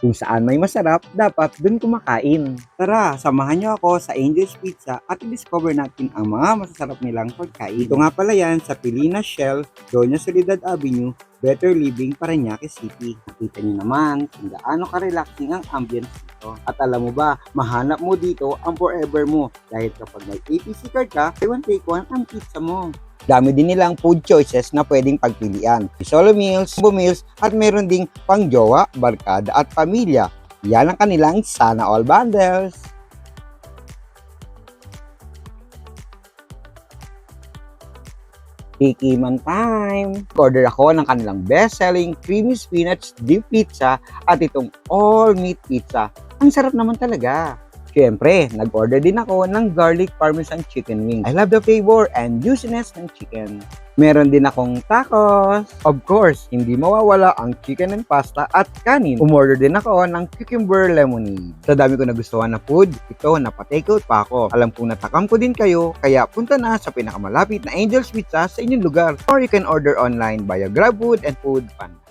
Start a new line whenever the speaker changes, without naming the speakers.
Kung saan may masarap, dapat dun kumakain. Tara, samahan niyo ako sa Angel's Pizza at i-discover natin ang mga masasarap nilang pagkain. Ito nga pala yan sa Pilinas Shell, Doña Soledad Avenue, Better Living, Parañaque City. Nakita niyo naman kung gaano ka-relaxing ang ambience dito. At alam mo ba, mahanap mo dito ang forever mo dahil kapag may APC card ka, buy one take one ang pizza mo. Dami din nilang food choices na pwedeng pagpilian. Solo meals, combo meals, at meron ding pangjowa, barkada at pamilya. Yan ang kanilang Sana All Bundles. Tikiman time! Order ako ng kanilang best-selling creamy spinach deep pizza at itong all-meat pizza. Ang sarap naman talaga. Siyempre, nag-order din ako ng garlic parmesan chicken wings. I love the flavor and juiciness ng chicken. Meron din akong tacos. Of course, hindi mawawala ang chicken and pasta at kanin. Umorder din ako ng cucumber lemonade. Sa dami ko nagustuhan na food, ito napa-takeout pa ako. Alam kong natakam ko din kayo, kaya punta na sa pinakamalapit na Angel's Pizza sa inyong lugar. Or you can order online via GrabFood and Food Panda.